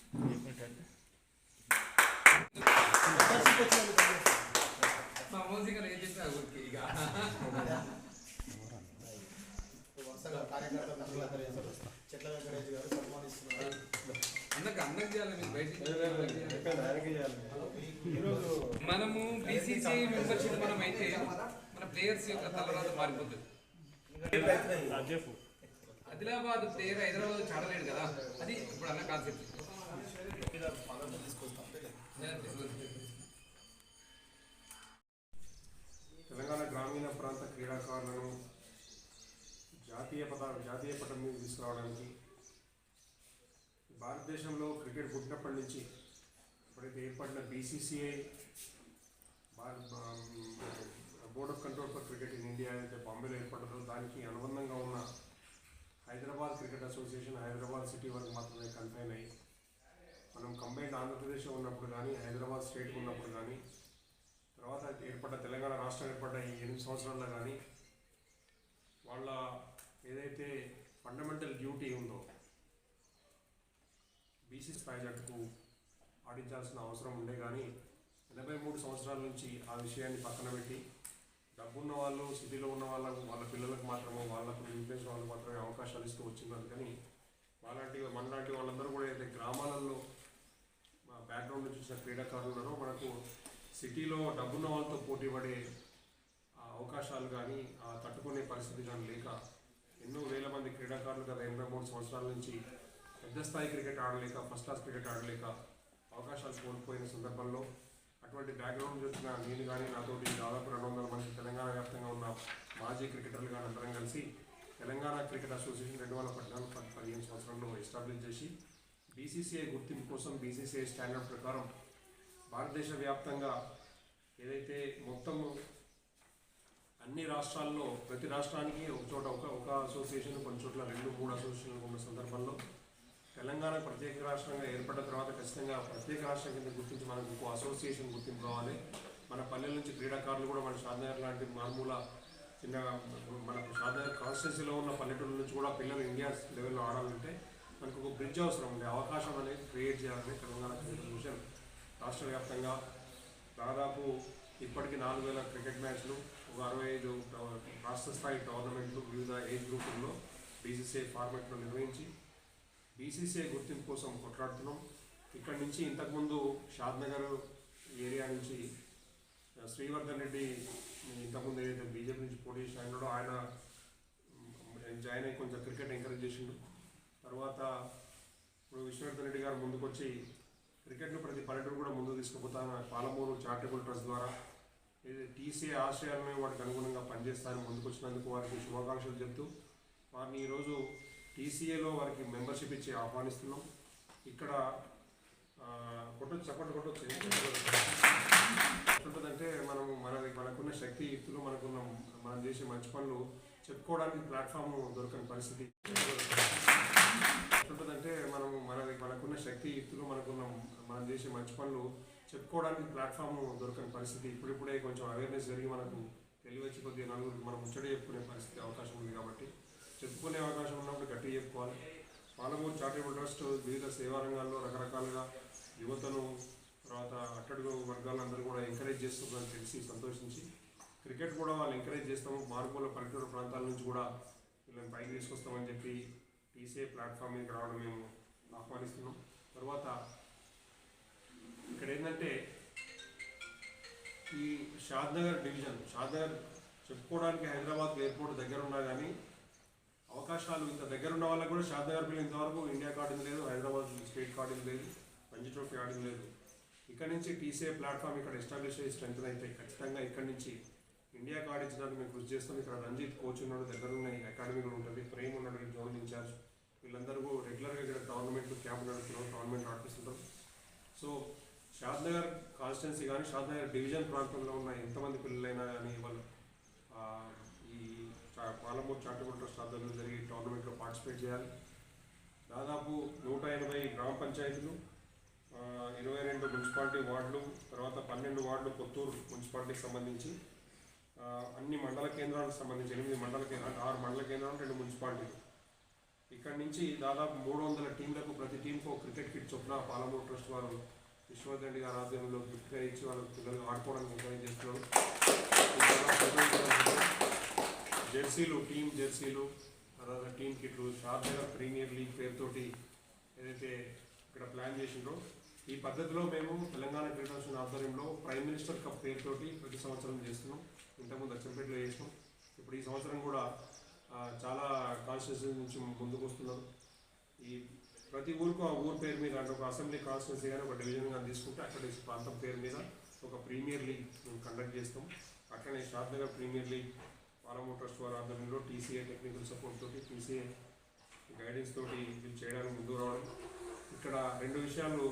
మనము BCC membership మనం అయితే మన ప్లేయర్స్ యొక్క తలరాత మారిపోతుంది. ఆదిలాబాద్ ప్లేయర్ హైదరాబాద్ చాడలేడు కదా, అది ఇప్పుడు అన్న కాన్సెప్ట్. తెలంగాణ గ్రామీణ ప్రాంత క్రీడాకారులను జాతీయ పటం మీద తీసుకురావడానికి భారతదేశంలో క్రికెట్ పుట్టినప్పటి నుంచి ఇప్పుడైతే ఏర్పడిన BCCI board of control for cricket in India అయితే బాంబేలో ఏర్పడ్డదో దానికి అనుబంధంగా ఉన్న Hyderabad cricket association Hyderabad city వరకు మాత్రమే కన్ఫైన్ అయ్యి, మనం కంబైన్డ్ ఆంధ్రప్రదేశ్లో ఉన్నప్పుడు కానీ హైదరాబాద్ స్టేట్కి ఉన్నప్పుడు కానీ తర్వాత ఏర్పడ్డ తెలంగాణ రాష్ట్రం ఏర్పడ్డ ఈ 8 సంవత్సరాల్లో కానీ వాళ్ళ ఏదైతే ఫండమెంటల్ డ్యూటీ ఉందో బీసీ స్థాయి జట్టుకు ఆడించాల్సిన అవసరం ఉండే, కానీ 83 సంవత్సరాల నుంచి ఆ విషయాన్ని పక్కన పెట్టి డబ్బున్న వాళ్ళు సిటీలో ఉన్న వాళ్ళ పిల్లలకు మాత్రమే వాళ్ళకు ఇన్ఫ్లుయెన్స్ వాళ్ళకు మాత్రమే అవకాశాలు ఇస్తూ వచ్చింది. అందుకని మనలాంటి వాళ్ళందరూ కూడా అయితే గ్రామాలలో బ్యాక్గ్రౌండ్ నుంచి వచ్చిన క్రీడాకారులు ఉన్నారో మనకు సిటీలో డబ్బున్న వాళ్ళతో పోటీ పడే అవకాశాలు కానీ తట్టుకునే పరిస్థితి కానీ లేక ఎన్నో వేల మంది క్రీడాకారులు గత 83 సంవత్సరాల నుంచి పెద్ద స్థాయి క్రికెట్ ఆడలేక ఫస్ట్ క్లాస్ క్రికెట్ ఆడలేక అవకాశాలు కోల్పోయిన సందర్భంలో అటువంటి బ్యాక్గ్రౌండ్ వచ్చిన నేను కానీ నాతోటి దాదాపు 200 మంది తెలంగాణ వ్యాప్తంగా ఉన్న మాజీ క్రికెటర్లు కానీ అందరం కలిసి తెలంగాణ క్రికెట్ అసోసియేషన్ 2014-15 సంవత్సరంలో ఎస్టాబ్లిష్ చేసి బీసీసీఐ గుర్తింపు కోసం బీసీసీఐ స్టాండర్డ్ ప్రకారం భారతదేశ వ్యాప్తంగా ఏదైతే మొత్తం అన్ని రాష్ట్రాల్లో ప్రతి రాష్ట్రానికి ఒక చోట ఒక అసోసియేషన్, కొన్ని చోట్ల 2-3 అసోసియేషన్లు ఉన్న సందర్భంలో తెలంగాణ ప్రత్యేక రాష్ట్రంగా ఏర్పడ్డ తర్వాత ఖచ్చితంగా ప్రత్యేక రాష్ట్రం కింద గుర్తించి మనకు ఇంకో అసోసియేషన్ గుర్తింపు కావాలి. మన పల్లెల నుంచి క్రీడాకారులు కూడా మన షాద్నగర్ లాంటి మారుమూల చిన్న మనకు షాద్నగర్ కాన్స్టిట్యున్సీలో ఉన్న పల్లెటూరు నుంచి కూడా పిల్లలు ఇండియా లెవెల్లో ఆడాలంటే మనకు ఒక బ్రిడ్జ్ అవసరం ఉంది, అవకాశం అనేది క్రియేట్ చేయాలని తెలంగాణ క్రికెట్ మిషన్ రాష్ట్ర వ్యాప్తంగా దాదాపు ఇప్పటికీ 4000 క్రికెట్ మ్యాచ్లు, ఒక 65 రాష్ట్ర స్థాయి టోర్నమెంట్లు వివిధ ఏజ్ గ్రూపుల్లో బీసీసీఐ ఫార్మాట్లో నిర్వహించి బీసీసీఐ గుర్తింపు కోసం కొట్లాడుతున్నాం. ఇక్కడి నుంచి ఇంతకుముందు షాద్నగర్ ఏరియా నుంచి శ్రీవర్ధన్ రెడ్డి ఇంతకుముందు ఏదైతే బీజేపీ నుంచి పోటీ చేసినాడో ఆయన జాయిన్ అయ్యి కొంచెం క్రికెట్ ఎంకరేజ్ చేసిండు. తర్వాత ఇప్పుడు విశ్వవర్ధన్ రెడ్డి గారు ముందుకొచ్చి క్రికెట్ను ప్రతి పల్లెటూరు కూడా ముందుకు తీసుకుపోతాను, పాలమూరు చారిటబుల్ ట్రస్ట్ ద్వారా ఇది టీసీఏ ఆశయాలను వాటికి అనుగుణంగా పనిచేస్తారని ముందుకొచ్చినందుకు వారికి శుభాకాంక్షలు చెప్తూ వారిని ఈరోజు టీసీఏలో వారికి మెంబర్షిప్ ఇచ్చి ఆహ్వానిస్తున్నాం. ఇక్కడ కొట్టొచ్చు ఎట్లుంటుందంటే మనకున్న శక్తి యుక్తులు మనం చేసే మంచి పనులు చెప్పుకోవడానికి ప్లాట్ఫామ్ దొరకని పరిస్థితి ఎట్లుంటుందంటే మనకున్న శక్తి యుక్తులు మనం చేసే మంచి పనులు చెప్పుకోవడానికి ప్లాట్ఫామ్ దొరకని పరిస్థితి. ఇప్పుడిప్పుడే కొంచెం అవేర్నెస్ జరిగి మనకు తెలివచ్చి కొద్దిగా నలుగురికి మనం ముచ్చట చెప్పుకునే పరిస్థితి అవకాశం ఉంది. కాబట్టి చెప్పుకునే అవకాశం ఉన్నప్పుడు గట్టిగా చెప్పుకోవాలి. పాలమూరు చారిటబుల్ ట్రస్ట్ వివిధ సేవా రంగాల్లో రకరకాలుగా యువతను తర్వాత అట్టడుగు వర్గాలందరూ కూడా ఎంకరేజ్ చేస్తుందని తెలిసి సంతోషించి క్రికెట్ కూడా వాళ్ళు ఎంకరేజ్ చేస్తాము, మారుమూల పల్లెటూరు ప్రాంతాల నుంచి కూడా వీళ్ళని పైకి తీసుకొస్తామని చెప్పి టీసీఏ ప్లాట్ఫామ్ మీద రావడం మేము ఆహ్వానిస్తున్నాం. తర్వాత ఇక్కడ ఏంటంటే ఈ షాద్నగర్ డివిజన్ చెప్పుకోవడానికి హైదరాబాద్ ఎయిర్పోర్ట్ దగ్గర ఉన్నా కానీ అవకాశాలు ఇంత దగ్గర ఉన్న వాళ్ళకు కూడా షాద్నగర్ పిల్లలు ఇంతవరకు ఇండియా కార్డు లేదు, హైదరాబాద్ స్టేట్ కార్డు లేదు, రంజీ ట్రోఫీ ఆడింది లేదు. ఇక్కడ నుంచి టీసీఏ ప్లాట్ఫామ్ ఇక్కడ ఎస్టాబ్లిష్ అయ్యి స్ట్రెంత్ అయితే ఖచ్చితంగా ఇక్కడ నుంచి ఇండియా కార్డు ఇచ్చడానికి మేము కృషి చేస్తాం. ఇక్కడ రంజిత్ కోచ్ ఉన్నాడు, దగ్గర ఉన్న అకాడమీ కూడా ఉంటుంది, ప్రేమ్ ఉన్నాడు జోన్ ఇన్ఛార్జ్, వీళ్ళందరూ రెగ్యులర్గా ఇక్కడ టోర్నమెంట్లు క్యాంప్ నడుపుతున్నాం, టోర్నమెంట్ ఆడిపిస్తుంటాం. సో షాద్నగర్ కాన్స్టిట్యున్సీ కానీ షాద్నగర్ డివిజన్ ప్రాంతంలో ఉన్న ఎంతమంది పిల్లలైనా కానీ వాళ్ళు ఈ పాలమూరు చారిటబుల్ ట్రస్ట్ ఆధ్వర్యంలో జరిగే టోర్నమెంట్లో పార్టిసిపేట్ చేయాలి. దాదాపు 180 గ్రామ పంచాయతీలు, 22 మున్సిపాలిటీ వార్డులు, తర్వాత 12 వార్డులు కొత్తూరు మున్సిపాలిటీకి సంబంధించి అన్ని మండల కేంద్రాలకు సంబంధించి 8 మండల కేంద్రాలు, 6 మండల కేంద్రాలు, 2 మున్సిపాలిటీలు ఇక్కడ నుంచి దాదాపు 300 టీంలకు ప్రతి టీంకు క్రికెట్ కిట్ చొప్పున పాలమూరు ట్రస్ట్ వారు విశ్వనాథ్ రెడ్డి గారి ఆధ్వర్యంలో గిఫ్ట్గా ఇచ్చి వాళ్ళ పిల్లలు ఆడుకోవడానికి ఎంకరేజ్ చేస్తున్నారు. జెర్సీలు, టీమ్ జెర్సీలు, తర్వాత టీమ్ కిట్లు, షార్ట్నగర్ ప్రీమియర్ లీగ్ పేరుతోటి ఏదైతే ఇక్కడ ప్లాన్ చేసిండ్రో ఈ పద్ధతిలో మేము తెలంగాణ క్రీడా అసోసియేషన్ ఆధ్వర్యంలో ప్రైమ్ మినిస్టర్ కప్ పేరుతోటి ప్రతి సంవత్సరం చేస్తున్నాం. ఇంతకుముందు అచ్చంపేటలో చేసినాం. ఇప్పుడు ఈ సంవత్సరం కూడా చాలా కాన్స్టిట్యూన్సీ నుంచి ముందుకు వస్తున్నారు. ఈ ప్రతి ఊరికి ఆ ఊరు పేరు మీద అంటే ఒక అసెంబ్లీ కాన్స్టిట్యూన్సీ కానీ ఒక డివిజన్ కానీ తీసుకుంటే అక్కడ ప్రాంతం పేరు మీద ఒక ప్రీమియర్ లీగ్ మేము కండక్ట్ చేస్తాం. అట్లనే Shadnagar premier league Palamuru trust వారి ఆధ్వర్యంలో టీసీఏ టెక్నికల్ సపోర్ట్ తోటి టీసీఏ గైడెన్స్ తోటి వీళ్ళు చేయడానికి ముందుకు రావడం. ఇక్కడ 2 విషయాలు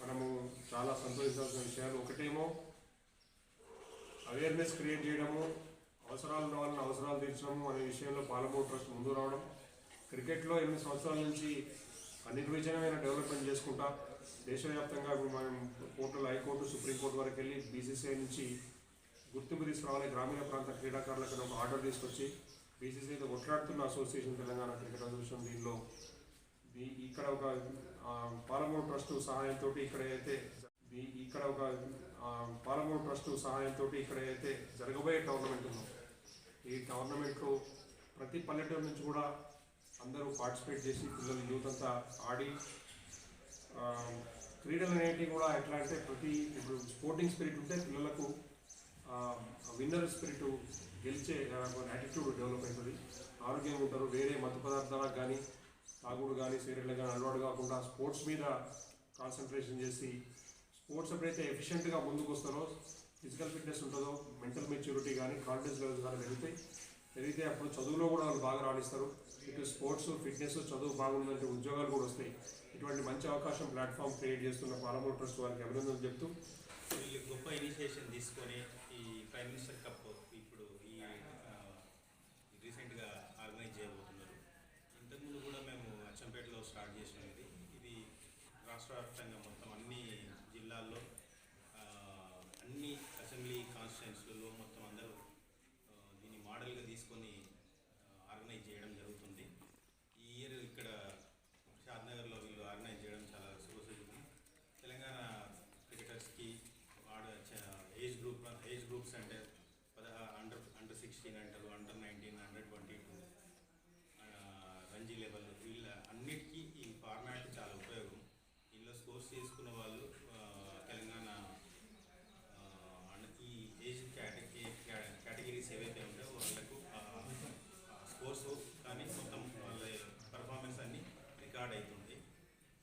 మనము చాలా సంతోషించాల్సిన విషయాలు. ఒకటేమో అవేర్నెస్ క్రియేట్ చేయడము, అవసరాలు ఉన్న వాళ్ళని అవసరాలు తీర్చడము అనే విషయంలో పాలమూరు ట్రస్ట్ ముందు రావడం. క్రికెట్లో 8 సంవత్సరాల నుంచి అనిర్వచనమైన డెవలప్మెంట్ చేసుకుంటా దేశవ్యాప్తంగా మనం కోర్టులు, హైకోర్టు, సుప్రీంకోర్టు వరకు వెళ్ళి బీసీసీఐ నుంచి గుర్తింపు తీసుకురావాలి, గ్రామీణ ప్రాంత క్రీడాకారులకు ఒక ఆర్డర్ తీసుకొచ్చి బీసీసీఐతో కొట్లాడుతున్న అసోసియేషన్ తెలంగాణ క్రికెట్ అసోసియేషన్. దీనిలో ఇక్కడ ఒక పాలమూరు ట్రస్ట్ సహాయంతో ఇక్కడైతే జరగబోయే టోర్నమెంట్ ఉందో ఈ టోర్నమెంట్లో ప్రతి పల్లెటూరు నుంచి కూడా అందరూ పార్టిసిపేట్ చేసి పిల్లలు యూత్ అంతా ఆడి క్రీడలు అనేటివి కూడా ఎట్లా అంటే ఇప్పుడు స్పోర్టింగ్ స్పిరిట్ ఉంటే పిల్లలకు విన్నర్ స్పిరిట్ గెలిచే యాటిట్యూడ్ డెవలప్ అవుతుంది, ఆరోగ్యంగా ఉంటారు. వేరే మత్తు పదార్థాలకు కానీ తాగుడు కానీ సిగరెట్లు కానీ అలవాటు కాకుండా స్పోర్ట్స్ మీద కాన్సన్ట్రేషన్ చేసి స్పోర్ట్స్ ఎప్పుడైతే ఎఫిషియెంట్గా ముందుకు వస్తారో ఫిజికల్ ఫిట్నెస్ ఉంటుందో మెంటల్ మెచ్యూరిటీ కానీ కాన్ఫిడెన్స్ లెవెల్స్ కానీ పెరిగితే అప్పుడు చదువులో కూడా వాళ్ళు బాగా రాణిస్తారు. ఇటు స్పోర్ట్స్, ఫిట్నెస్, చదువు బాగుందంటే ఉద్యోగాలు కూడా వస్తాయి. ఇటువంటి మంచి అవకాశం ప్లాట్ఫామ్ క్రియేట్ చేస్తున్న పాలమూరు ట్రస్ట్ వారికి అభినందనలు చెప్తూ వీళ్ళు గొప్ప ఇనిషియేషన్ తీసుకొని ఈ ప్రైమ్ మినిస్టర్ కప్ ఇప్పుడు ఈ రీసెంట్గా ఆర్గనైజ్ చేయబోతున్నారు. ఇంతకుముందు కూడా మేము అచ్చంపేటలో స్టార్ట్ చేసినది. ఇది రాష్ట్ర వ్యాప్తంగా మొత్తం అన్ని జిల్లాల్లో అన్ని అసెంబ్లీ కాన్స్టిట్యున్సీలలో మొత్తం అందరూ దీన్ని మోడల్గా తీసుకొని ఆర్గనైజ్ చేయడం జరుగుతుంది. ఈ ఇయర్ ఇక్కడ షాద్నగర్లో వీళ్ళు ఆర్గనైజ్ చేయడం చాలా శుభసూచకం. తెలంగాణ క్రికెటర్స్కి ఏజ్ గ్రూప్స్ అంటే అండర్ 16 అంటారు, అండర్ 19, అండర్ 22, రంజీ లెవెల్, వీళ్ళ అన్నిటికీ ఈ ఫార్మాట్ చాలా ఉపయోగం. ఇందులో స్కోర్స్ చేసుకున్న వాళ్ళు తెలంగాణ ఈ ఏజ్ కేటగిరీస్ ఏవైతే ఉంటాయో వాళ్ళకు స్కోర్స్ కానీ మొత్తం వాళ్ళ పర్ఫార్మెన్స్ అన్నీ రికార్డ్ అవుతుంది.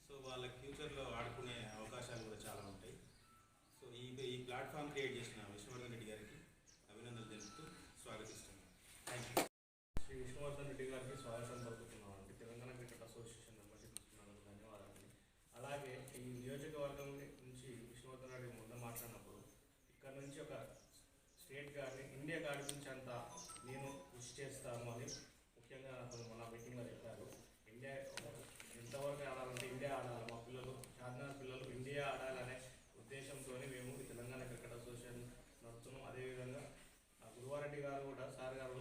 సో వాళ్ళకి ఫ్యూచర్లో ఆడుకునే అవకాశాలు కూడా చాలా ఉంటాయి. సో ఈ ప్లాట్ఫామ్ క్రియేట్ చేసిన విష్ణువర్ధన్ రెడ్డి గారికి అభినందనలు తెలుపుతూ స్వాగతిస్తున్నాను. Thank you. శ్రీ విష్ణువర్ధన్ రెడ్డి గారికి స్వాగతం పలుకుతున్నామండి. తెలంగాణ క్రికెట్ అసోసియేషన్ మెంబర్షిప్ ఇస్తున్నందుకు ధన్యవాదాలు. అలాగే ఈ నియోజకవర్గం నుంచి విష్ణువర్ధన్ రెడ్డి ముందు మాట్లాడినప్పుడు ఇక్కడ నుంచి ఒక స్టేట్ కానీ ఇండియా ఆడిపించేంత నేను కృషి చేస్తాను అని ముఖ్యంగా మన మీటింగ్లో చెప్పారు. ఇండియా ఎంతవరకు ఆడాలంటే ఇండియా ఆడాలి, మా పిల్లలు షాద్నగర్ పిల్లలు ఇండియా ఆడాలనే ఉద్దేశంతో మేము ఈ తెలంగాణ క్రికెట్ అసోసియేషన్ నడుపుతున్నాం. అదేవిధంగా గురువారెడ్డి గారు కూడా సార్ గారు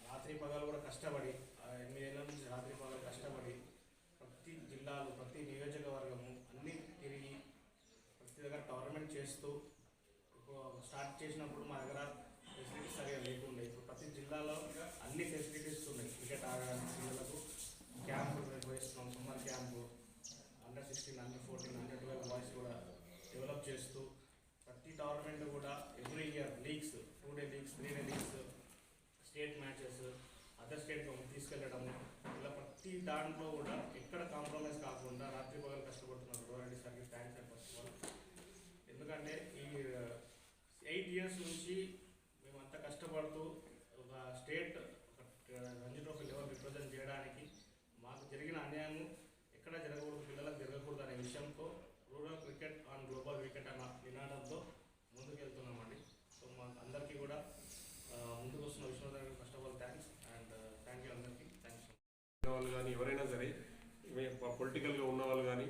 రాత్రి పగలు కూడా కష్టపడి 8 ఏళ్ళ నుంచి రాత్రి పగలు కష్టపడి ప్రతి జిల్లాలు, ప్రతి నియోజకవర్గము అన్నీ తిరిగి ప్రతి దగ్గర టోర్నమెంట్ చేస్తూ స్టార్ట్ చేసినప్పుడు మా దగ్గర ఫెసిలిటీస్ సరిగా లేకుండా ఇప్పుడు ప్రతి జిల్లాలో అన్ని ఫెసిలిటీస్ ఉన్నాయి. క్రికెట్ ఆడడానికి పిల్లలకు క్యాంపులు నిర్వహిస్తున్నాం. Summer camp, under 16, under 14, under 12 boys కూడా డెవలప్ చేస్తూ ప్రతి టోర్నమెంట్ కూడా every year leagues, 2 day leagues, 3 day leagues, state matches, other state తీసుకెళ్ళడము, ఇలా ప్రతి దాంట్లో కూడా ఎక్కడ కాంప్రమైజ్ కాకుండా రాత్రి పగలు కష్టపడుతున్నారు. గవర్నమెంట్ సార్కి thanks and first of all. ఎందుకంటే ఈ 8 years నుంచి మేమంతా కష్టపడుతూ ఒక state Ranji trophy level represent చేయడానికి మాకు జరిగిన అన్యాయం ఎక్కడ జరగకూడదు, పిల్లలకు జరగకూడదు అనే విషయంతో rural cricket on global cricket అన్న నినాదంతో ముందుకెళ్తున్నామండి. సో మా అందరికీ కూడా ముందుకు వస్తున్న Vishnuvardhan first of all thanks and thank you అందరికీ. థ్యాంక్స్. వాళ్ళు కానీ ఎవరైనా సరే పొలిటికల్గా ఉన్న వాళ్ళు కానీ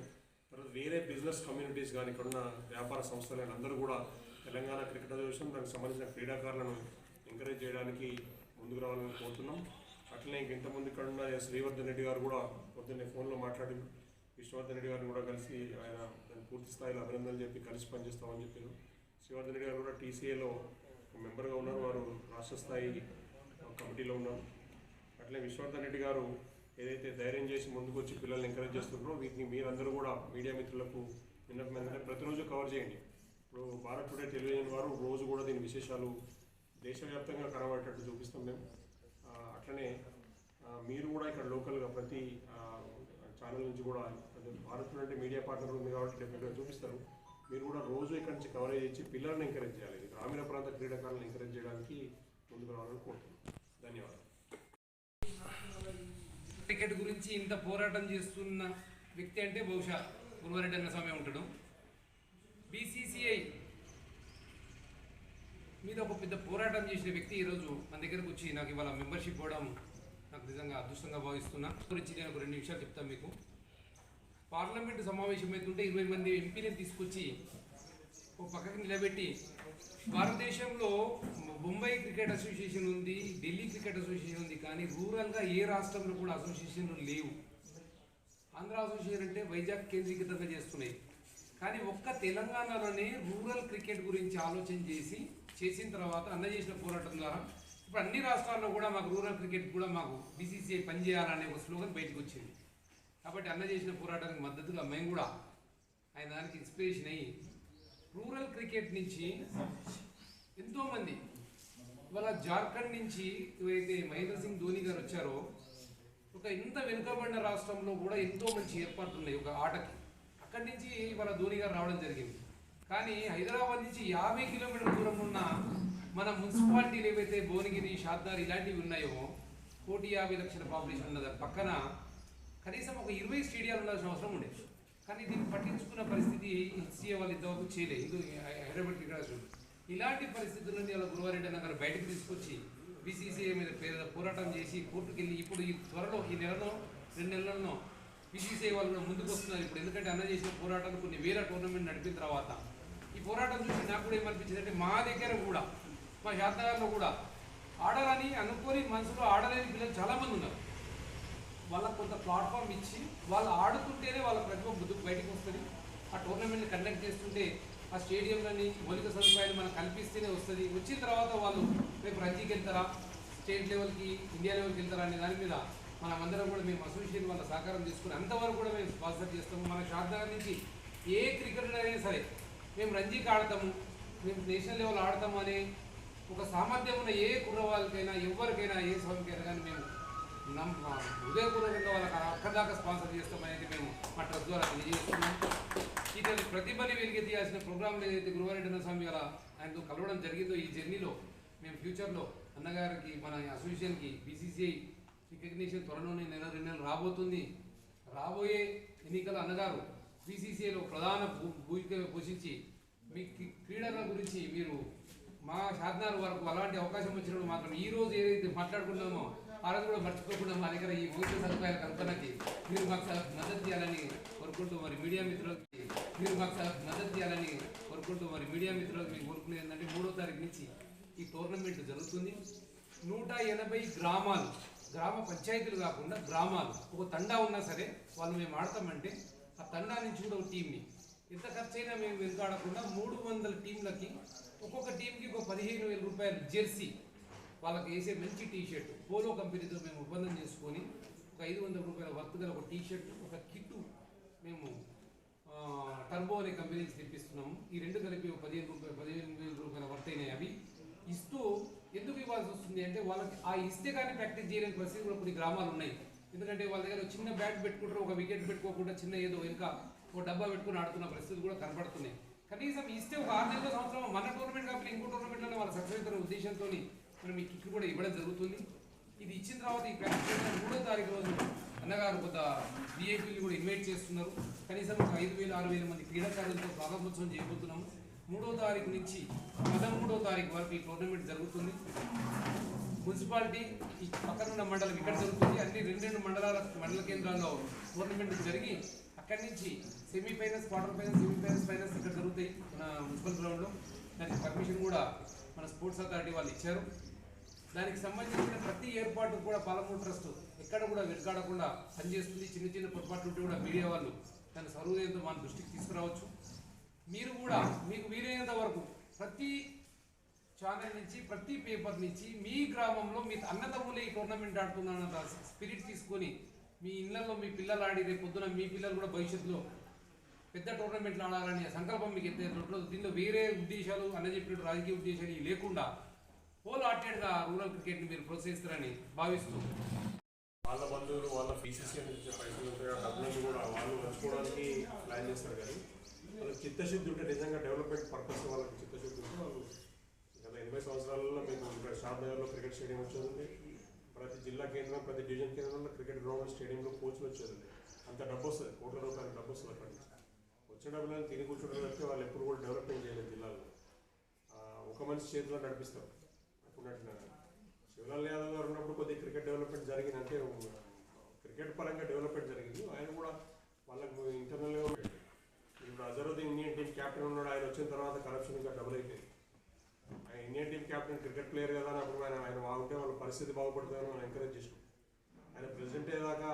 తర్వాత వేరే బిజినెస్ కమ్యూనిటీస్ కానీ ఇక్కడున్న వ్యాపార సంస్థలు కానీ అందరూ కూడా తెలంగాణ క్రికెట్ అసోసియేషన్ దానికి సంబంధించిన క్రీడాకారులను ఎంకరేజ్ చేయడానికి ముందుకు రావాలని కోరుతున్నాం. అట్లనే ఇంతకుముందు ఇక్కడ ఉన్న శ్రీవర్ధన్ రెడ్డి గారు కూడా పొద్దున్నే ఫోన్లో మాట్లాడి విష్ణువర్ధన్ రెడ్డి గారిని కూడా కలిసి ఆయన దాన్ని పూర్తి స్థాయిలో అభినందనలు చెప్పి కలిసి పనిచేస్తామని చెప్పారు. శ్రీవర్ధన్ రెడ్డి గారు కూడా టీసీఏలో మెంబర్గా ఉన్నారు, వారు రాష్ట్ర స్థాయి కమిటీలో ఉన్నారు. అట్లే విష్ణువర్ధన్ రెడ్డి గారు ఏదైతే ధైర్యం చేసి ముందుకు వచ్చి పిల్లల్ని ఎంకరేజ్ చేస్తున్నారో వీటిని మీరందరూ కూడా మీడియా మిత్రులకు విన్నపం ఏంటంటే ప్రతిరోజు కవర్ చేయండి. ఇప్పుడు భారత్ టుడే టెలివిజన్ వారు రోజు కూడా దీని విశేషాలు దేశవ్యాప్తంగా కనబడేటట్టు చూపిస్తాం మేము. అట్లనే మీరు కూడా ఇక్కడ లోకల్గా ప్రతి ఛానల్ నుంచి కూడా భారత్ టుడే అంటే మీడియా పార్ట్నర్ ఉంది కాబట్టి డెఫినెట్గా చూపిస్తారు. మీరు కూడా రోజు ఇక్కడ నుంచి కవరేజ్ ఇచ్చి పిల్లల్ని ఎంకరేజ్ చేయాలి. గ్రామీణ ప్రాంత క్రీడాకారులను ఎంకరేజ్ చేయడానికి ముందుకు రావాలని కోరుతున్నాను. ధన్యవాదాలు. క్రికెట్ గురించి ఇంత పోరాటం చేస్తున్న వ్యక్తి అంటే బహుశా గురువారెడ్డి అన్న స్వామి ఉంటాడు. బీసీసీఐ మీద ఒక పెద్ద పోరాటం చేసిన వ్యక్తి ఈరోజు మన దగ్గరకు వచ్చి నాకు ఇవాళ మెంబర్షిప్ ఇవ్వడం నాకు నిజంగా అదృష్టంగా భావిస్తున్నా. గురించి నేను ఒక 2 నిమిషాలు చెప్తాను మీకు. పార్లమెంటు సమావేశం అవుతుంటే 20 మంది ఎంపీలను తీసుకొచ్చి ఒక పక్కకి నిలబెట్టి భారతదేశంలో బొంబాయి క్రికెట్ అసోసియేషన్ ఉంది, ఢిల్లీ క్రికెట్ అసోసియేషన్ ఉంది, కానీ రూరల్గా ఏ రాష్ట్రంలో కూడా అసోసియేషన్లు లేవు. ఆంధ్ర అసోసియేషన్ అంటే వైజాగ్ కేంద్రీకృతంగా చేస్తున్నాయి, కానీ ఒక్క తెలంగాణలోనే రూరల్ క్రికెట్ గురించి ఆలోచన చేసిన తర్వాత అన్న చేసిన పోరాటం ద్వారా ఇప్పుడు అన్ని రాష్ట్రాల్లో కూడా మాకు రూరల్ క్రికెట్ కూడా మాకు బీసీసీఐ పనిచేయాలనే ఒక స్లోగన్ బయటకు వచ్చింది. కాబట్టి అన్న చేసిన పోరాటానికి మద్దతుగా మేము కూడా ఆయన దానికి ఇన్స్పిరేషన్ అయ్యి రూరల్ క్రికెట్ నుంచి ఎంతోమంది ఇవాళ జార్ఖండ్ నుంచి ఎవరైతే మహేంద్ర సింగ్ ధోని గారు వచ్చారో ఒక ఇంత వెనుకబడిన రాష్ట్రంలో కూడా ఎంతో మంచి ఏర్పాట్లు ఉన్నాయి ఒక ఆటకి. అక్కడి నుంచి ఇవాళ ధోని గారు రావడం జరిగింది. కానీ హైదరాబాద్ నుంచి 50 కిలోమీటర్ల దూరం ఉన్న మన మున్సిపాలిటీలు ఏవైతే భువనగిరి, షాద్దార్ ఇలాంటివి ఉన్నాయో 1,50,00,000 పాపులేషన్ ఉన్న దాని పక్కన కనీసం ఒక 20 స్టేడియాలు ఉండాల్సిన అవసరం ఉండేది. కానీ దీన్ని పట్టించుకున్న పరిస్థితి హెచ్సిఏ వాళ్ళు ఇంతవరకు చేయలేదు. హైదరాబాద్ క్రికెట్ ఇలాంటి పరిస్థితుల నుండి వాళ్ళ గురువారెడ్డి అన్న గారు బయటకు తీసుకొచ్చి బీసీసీఐ మీద పోరాటం చేసి కోర్టుకు వెళ్ళి ఇప్పుడు ఈ త్వరలో ఈ నెలలో 2 నెలల్లో బీసీసీఐ వాళ్ళు కూడా ముందుకు వస్తున్నారు. ఇప్పుడు ఎందుకంటే అన్న చేసిన పోరాటాలు కొన్ని వేల టోర్నమెంట్ నడిపిన తర్వాత ఈ పోరాటం చూసి నాకు కూడా ఏమనిపించింది అంటే మా దగ్గర కూడా మా శాతగారిలో కూడా ఆడాలని అనుకొని మనసులో ఆడలేని పిల్లలు చాలామంది ఉన్నారు. వాళ్ళకు కొంత ప్లాట్ఫామ్ ఇచ్చి వాళ్ళు ఆడుతుంటేనే వాళ్ళ ప్రతిభ ముందుకు బయటకు వస్తుంది. ఆ టోర్నమెంట్ని కండక్ట్ చేస్తుంటే ఆ స్టేడియంలని మౌలిక సదుపాయాలు మనకు కల్పిస్తేనే వస్తుంది. వచ్చిన తర్వాత వాళ్ళు రేపు రంజీకి వెళ్తారా, స్టేట్ లెవెల్కి, ఇండియా లెవెల్కి వెళ్తారా అనే దాని మీద మనమందరం కూడా మేము అసోసియేషన్ వాళ్ళ సహకారం తీసుకుని అంతవరకు కూడా మేము స్పాన్సర్ చేస్తాము. మన శారదానగర్ నుంచి ఏ క్రికెటర్ అయినా సరే మేము రంజీకి ఆడతాము, మేము నేషనల్ లెవెల్ ఆడతాము అనే ఒక సామర్థ్యం ఉన్న ఏ కుర్రవాళ్ళకైనా ఎవరికైనా ఏ స్వామికైనా కానీ మేము హృదయపూర్వకంగా వాళ్ళకి అక్కడి దాకా స్పాన్సర్ చేస్తామనేది మేము మా ట్రస్ట్ ద్వారా తెలియజేస్తున్నాం. ఇతని ప్రతిభని వెలిగి తీయాల్సిన ప్రోగ్రాంలు ఏదైతే గురువారెడ్డి అన్న స్వామి గారు ఆయనతో కలవడం జరిగిందో ఈ జర్నీలో మేము ఫ్యూచర్లో అన్నగారికి మన అసోసియేషన్కి బీసీసీఐ రికగ్నిషన్ త్వరలోనే 2 నెలలు రాబోతుంది. రాబోయే ఎన్నికల అన్నగారు బీసీసీఐలో ప్రధాన భూమిక పోషించి మీ క్రీడల గురించి మీరు మా శాతనార్ వరకు అలాంటి అవకాశం వచ్చినప్పుడు మాత్రం ఈ రోజు ఏదైతే మాట్లాడుకున్నామో ఆ రోజు కూడా మర్చిపోకుండా మా దగ్గర ఈ మౌలిక సదుపాయాల కల్పనకి మీరు మాకు మద్దతు చేయాలని కోరుకుంటూ మరి మీడియా మిత్రులకి మీకు కోరుకునేది ఏంటంటే 3వ తారీఖు నుంచి ఈ టోర్నమెంట్ జరుగుతుంది. 180 గ్రామాలు, గ్రామ పంచాయతీలు కాకుండా గ్రామాలు ఒక తండా ఉన్నా సరే వాళ్ళు మేము ఆడతామంటే ఆ తండా నుంచి కూడా ఒక టీంని ఎంత ఖర్చు అయినా మేము వెనుకాడకుండా 300 టీంలకి ఒక్కొక్క టీంకి ఒక 15,000 రూపాయలు జెర్సీ వాళ్ళకి వేసే మంచి టీషర్ట్ పోలో కంపెనీతో మేము ఒప్పందం చేసుకొని ఒక 500 రూపాయల వర్త్ గల ఒక టీషర్ట్, ఒక కిట్టు మేము టర్బో అనే కంపెనీ నుంచి తెప్పిస్తున్నాము. ఈ 2 కలిపి 15,000 రూపాయల వర్త్ అయినాయి. అవి ఇస్తూ ఎందుకు ఇవ్వాల్సి వస్తుంది అంటే వాళ్ళకి ఆ ఇస్తే కానీ ప్రాక్టీస్ చేయలేని పరిస్థితి కూడా కొన్ని గ్రామాలు ఉన్నాయి. ఎందుకంటే వాళ్ళ దగ్గర చిన్న బ్యాట్ పెట్టుకుంటారు, ఒక వికెట్ పెట్టుకోకుండా చిన్న ఏదో ఇంకా ఒక డబ్బా పెట్టుకుని ఆడుతున్న పరిస్థితులు కూడా కనపడుతున్నాయి. కనీసం ఇస్తే ఒక 6 నెలల సంవత్సరం మన టోర్నమెంట్ కాకుండా ఇంకో టోర్నమెంట్లోనే వాళ్ళ సక్సెస్ అవుతున్న ఉద్దేశంతో మనం ఈ కిట్లు కూడా ఇవ్వడం జరుగుతుంది. ఇది ఇచ్చిన తర్వాత ఈ ప్రాక్టీస్ 3వ తారీఖు రోజు అన్నగారు కొంత విఐపీలు కూడా ఇన్వైట్ చేస్తున్నారు. కనీసం ఒక 5,000-6,000 మంది క్రీడాకారులతో ప్రారంభోత్సవం చేయబోతున్నాము. 3వ తారీఖు నుంచి 13వ తారీఖు వరకు ఈ టోర్నమెంట్ జరుగుతుంది. మున్సిపాలిటీ ఈ పక్కనున్న మండలం ఇక్కడ జరుగుతుంది. అన్ని 2 మండల కేంద్రాల్లో టోర్నమెంట్ జరిగి అక్కడి నుంచి semifinals, quarter finals, semifinals, finals ఇక్కడ జరుగుతాయి మన మున్సిపల్ గ్రౌండ్లో. దానికి పర్మిషన్ కూడా మన స్పోర్ట్స్ అథారిటీ వాళ్ళు ఇచ్చారు. దానికి సంబంధించిన ప్రతి ఏర్పాటు కూడా పాలమూరు ట్రస్ట్ ఎక్కడ కూడా వెనకాడకుండా పనిచేస్తుంది. చిన్న చిన్న పొరపాట్లు ఉంటే కూడా మీడియా వాళ్ళు దాన్ని సర్వోదయంతో మన దృష్టికి తీసుకురావచ్చు. మీరు కూడా మీకు వీలైనంత వరకు ప్రతి ఛానల్ నుంచి ప్రతి పేపర్ నుంచి మీ గ్రామంలో మీ అన్నదమ్ములే ఈ టోర్నమెంట్ ఆడుతున్నారన్న స్పిరిట్ తీసుకొని మీ ఇళ్లలో మీ పిల్లలు ఆడి రేపు పొద్దున మీ పిల్లలు కూడా భవిష్యత్తులో పెద్ద టోర్నమెంట్లు ఆడాలనే సంకల్పం మీకు ఎత్తేటప్పుడు దీనిలో వేరే ఉద్దేశాలు అన్న చెప్పినట్టు రాజకీయ ఉద్దేశాలు లేకుండా హోల్ హార్టెడ్గా రూరల్ క్రికెట్ని మీరు ప్రోత్సహిస్తారని భావిస్తూ వాళ్ళ బంధువులు వాళ్ళ బీసీసీ నుంచి పైసలు ఉంటాయి డబ్బులన్నీ కూడా వాళ్ళు పంచుకోవడానికి ప్లాన్ చేస్తారు. కానీ వాళ్ళకి చిత్తశుద్ధి ఉంటే నిజంగా డెవలప్మెంట్ పర్పస్ వాళ్ళకి చిత్తశుద్ధి ఉంటే వాళ్ళు గత 80 సంవత్సరాలలో మీకు ఇక్కడ షాద్ నగర్లో క్రికెట్ స్టేడియం వచ్చేది. ప్రతి జిల్లా కేంద్రం ప్రతి డివిజన్ కేంద్రంలో క్రికెట్ గ్రౌండ్ స్టేడియంలో కోచ్లు వచ్చేది. అంత డబ్బు వస్తుంది, కోట్ల రూపాయల డబ్బు వస్తుంది. అక్కడి నుంచి వచ్చిన డబ్బులను తిరిగి కూర్చోవడం తప్పితే వాళ్ళు ఎప్పుడు కూడా డెవలప్మెంట్ చేయలేదు. జిల్లాలో ఒక మనిషి చేతిలో నడిపిస్తారు. అప్పుడు నడిపిన శివలాల్ యాదవ్ గారు ఉన్నప్పుడు కొద్దిగా క్రికెట్ డెవలప్మెంట్ జరిగింది, అంటే క్రికెట్ పరంగా డెవలప్మెంట్ జరిగింది. ఆయన కూడా వాళ్ళకు ఇంటర్నల్గా ఇప్పుడు అజరుద్దీన్ ఇండియన్ టీం క్యాప్టెన్ ఉన్నాడు. ఆయన వచ్చిన తర్వాత కరప్షన్ ఇంకా డబుల్ అయిపోయింది. ఆయన Indian team captain cricket player కదా అని అప్పుడు ఆయన బాగుంటే వాళ్ళ పరిస్థితి బాగుపడుతుందని మనం ఎంకరేజ్ చేసినాం. ఆయన ప్రెసిడెంట్ అయ్యేదాకా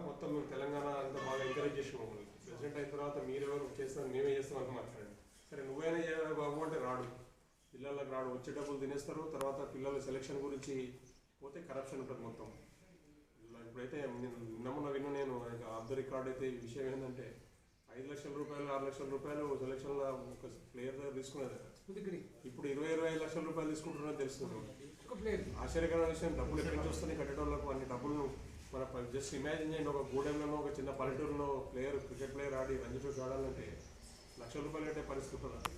మొత్తం మేము తెలంగాణ అంతా బాగా ఎంకరేజ్ చేసినాం. మమ్మల్ని ప్రెసిడెంట్ అయిన తర్వాత మీరెవరు చేస్తాం మేమే చేస్తాం అని మాట్లాడండి. సరే నువ్వైనా చేయాలి బాబు అంటే రాడు, పిల్లలకు రాడు, వచ్చే డబ్బులు తినేస్తారు. తర్వాత పిల్లల సెలక్షన్ గురించి పోతే కరప్షన్ ఉంటుంది మొత్తం. ఇప్పుడైతే నిన్న విన్నా నేను ఆఫ్ ద రికార్డ్ అయితే ఈ విషయం ఏంటంటే 5 లక్షల రూపాయలు 6 లక్షల రూపాయలు సెలక్షన్లో ఒక ప్లేయర్ దగ్గర తీసుకునేది. ఇప్పుడు 20-25 లక్షల రూపాయలు తీసుకుంటున్నది తెలుస్తుంది. ఆశ్చర్యకరమైన విషయం, డబ్బులు ఎక్కడి నుంచి వస్తున్నాయి కట్టేటోళ్ళకు. అన్ని డబ్బులు మన జస్ట్ ఇమాజిన్ చేయండి, ఒక గూడెంలో ఒక చిన్న పల్లెటూరులో క్రికెట్ ప్లేయర్ ఆడి రంజీ ట్రోఫీ ఆడాలంటే లక్షల రూపాయలు కట్టే పరిస్థితి ఉంటుంది.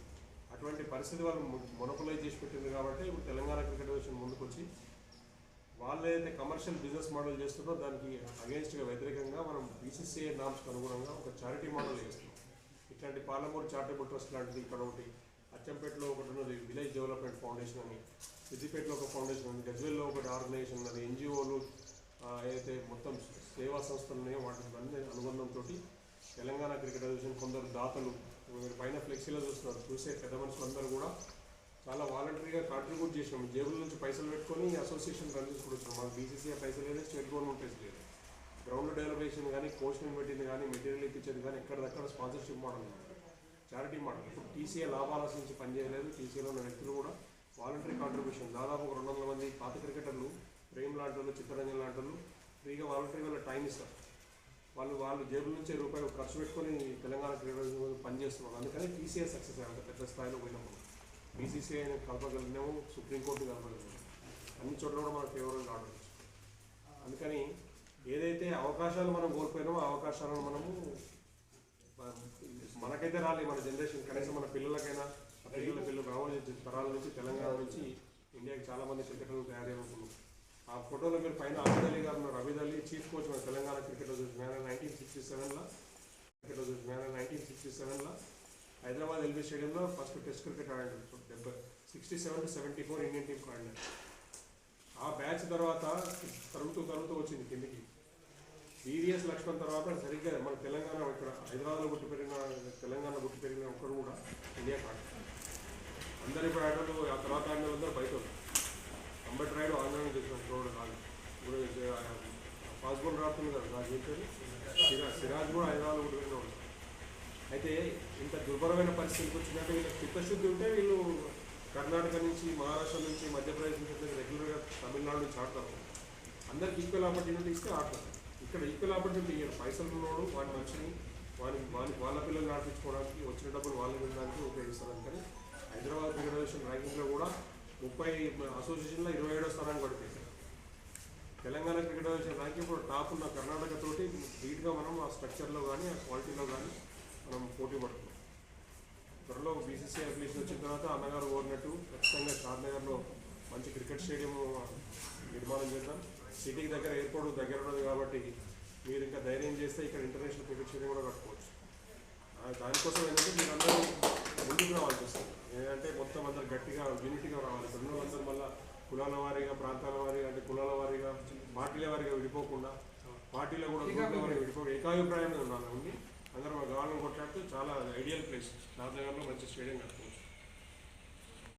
అటువంటి పరిస్థితి వాళ్ళు మొనోపలైజ్ చేసి పెట్టింది. కాబట్టి ఇప్పుడు తెలంగాణ క్రికెట్ అసోసియేషన్ ముందుకు వచ్చి వాళ్ళు ఏదైతే కమర్షియల్ బిజినెస్ మోడల్ చేస్తున్నారో దానికి అగేన్స్ట్గా వ్యతిరేకంగా మనం బీసీసీఐ నామ్స్కి అనుగుణంగా ఒక చారిటీ మోడల్ చేస్తున్నాం. ఇట్లాంటి పాలమూరు చారిటబుల్ ట్రస్ట్ లాంటిది ఇక్కడ ఒకటి, అచ్చంపేటలో ఒకటి ఉన్నది విలేజ్ డెవలప్మెంట్ ఫౌండేషన్ అని, సిద్దిపేటలో ఒక ఫౌండేషన్ ఉంది, గజ్వేల్లో ఒకటి ఆర్గనైజేషన్ ఉన్నది, ఎన్జిఓలు ఏదైతే మొత్తం సేవా సంస్థలు ఉన్నాయో వాటి అనుబంధంతో తెలంగాణ క్రికెట్ అసోసియేషన్ కొందరు దాతలు మీరు పైన ఫ్లెక్సీలో చూసే పెద్ద మనుషులందరూ కూడా చాలా వాలంటరీగా కాంట్రిబ్యూట్ చేసినాం. జేబుల నుంచి పైసలు పెట్టుకొని అసోసియేషన్ రన్ చేసుకుంటున్నాం. మాకు బీసీసీఐ పైసలు లేదు, స్టేట్ గవర్నమెంట్ పైసలు లేదు. గ్రౌండ్ డెవలపేషన్ కానీ, కోచింగ్ పెట్టింది కానీ, మెటీరియల్ ఇప్పించేది కానీ ఎక్కడిదక్కడ స్పాన్సర్షిప్ మోడల్, చారిటీ మోడల్. ఇప్పుడు టీసీఏ లాభాల నుంచి పనిచేయలేదు. టీసీఏలో ఉన్న వ్యక్తులు కూడా వాలంటరీ కాంట్రిబ్యూషన్ దాదాపు 200 మంది పాత క్రికెటర్లు, ప్రేమ్ లాంటి వాళ్ళు, చిత్తరంజన్ లాంటి వాళ్ళు ఫ్రీగా వాలంటరీ వాళ్ళ టైం ఇస్తారు. వాళ్ళు జేబుల నుంచి రూపాయలు ఖర్చు పెట్టుకొని తెలంగాణ క్రికెట్ పనిచేస్తున్నారు. అందుకని టీసీఏ సక్సెస్ అంత పెద్ద స్థాయిలో పోయినప్పుడు బీసీసీఐని కలపగలిగినాము, సుప్రీంకోర్టు కలపగలిగినాము, అన్ని చోట్ల కూడా మనకు ఫేవరబుల్ ఆర్డర్ వచ్చింది. అందుకని ఏదైతే అవకాశాలు మనం కోల్పోయినామో ఆ అవకాశాలను మనము మనకైతే రాలేదు, మన జనరేషన్ కనీసం మన పిల్లలకైనా పిల్లలు రావాలి తరాల నుంచి తెలంగాణ నుంచి ఇండియాకి చాలామంది క్రికెటర్లు తయారయ్యాలనుకున్నాం. ఆ ఫోటోలో మీరు పైన అబీద్ అలీ గారు ఉన్నారు. అబీద్ అలీ చీఫ్ కోచ్ మన తెలంగాణ క్రికెట్ అసోసియేషన్ 1967లో హైదరాబాద్ ఎల్బీ స్టేడియంలో ఫస్ట్ టెస్ట్ క్రికెట్ ఆడాడు. 67-74 ఇండియన్ టీం ఆడినాడు. ఆ బ్యాచ్ తర్వాత తరుగుతూ వచ్చింది కిందికి. బీవీఎస్ లక్ష్మణ్ తర్వాత సరిగ్గా మన తెలంగాణ ఇక్కడ హైదరాబాద్లో తెలంగాణ పుట్టి పెరిగిన ఒక్కరు కూడా ఇండియాకి ఆడారు. అందరు ఇప్పుడు ఆటలు ఆ తర్వాత ఆడిన అందరూ బయట ఉన్నారు. అంబటి రాయుడు ఆంధ్రాలో చేసిన చూడ కాదు. ఇప్పుడు పాస్బోల్ రాస్తుంది కదా, నాకు చెప్పారు. సిరాజ్ కూడా హైదరాబాద్లో పుట్టి పెరిగిన ఉంటారు. అయితే ఇంత దుర్భరమైన పరిస్థితికి వచ్చినట్టు వీళ్ళకి చిత్తశుద్ధి ఉంటే వీళ్ళు కర్ణాటక నుంచి, మహారాష్ట్ర నుంచి, మధ్యప్రదేశ్ నుంచి రెగ్యులర్గా తమిళనాడు నుంచి ఆడతారు. అందరికి ఈక్వల్ ఆపర్చునిటీ ఇస్తే ఆడతారు. ఇక్కడ ఈక్వల్ ఆపర్చునిటీ ఇవ్వరు. పైసలు ఉన్నవాడు వాడి మనిషిని వాళ్ళ పిల్లలు నడిపించుకోవడానికి వచ్చిన డబ్బులు వాళ్ళు వెళ్ళడానికి ఉపయోగిస్తారు. అందుకని హైదరాబాద్ క్రికెట్ అసోసియేషన్ ర్యాంకింగ్లో కూడా 30 అసోసియేషన్లో 27వ స్థానానికి పడిపోయింది. తెలంగాణ క్రికెట్ అసోసియేషన్ ర్యాంకింగ్ కూడా టాప్ ఉన్న కర్ణాటక తోటి లీడ్గా మనం ఆ స్ట్రక్చర్లో కానీ ఆ క్వాలిటీలో కానీ మనం పోటీ పడుతున్నాం. త్వరలో బీసీసీఐ అప్లికేషన్ వచ్చిన తర్వాత అన్నగారు కోరినట్టు ఖచ్చితంగా షాద్నగర్లో మంచి క్రికెట్ స్టేడియం నిర్మాణం చేద్దాం. సిటీకి దగ్గర ఎయిర్పోర్ట్ దగ్గర ఉన్నది కాబట్టి మీరు ఇంకా ధైర్యం చేస్తే ఇక్కడ ఇంటర్నేషనల్ క్రికెట్ స్టేడియం కూడా కట్టుకోవచ్చు. దానికోసం ఏంటంటే మీరు అందరూ ముందుకు రావాల్సి వస్తుంది. ఏంటంటే మొత్తం అందరు గట్టిగా యూనిటీగా రావాలి. రెండు అందరూ మళ్ళీ కులాల వారీగా, ప్రాంతాల వారీగా, అంటే కులాల వారీగా, పార్టీల వారీగా విడిపోకుండా, పార్టీలో కూడా విడిపోకుండా ఏకాభిప్రాయంగా ఉండాలి. ఉండి అందరం గవర్నమెంట్ కొట్లాడుతూ చాలా ఐడియల్ ప్లేస్ షాద్నగర్లో మంచి స్టేడియం కట్టుకోవాలి.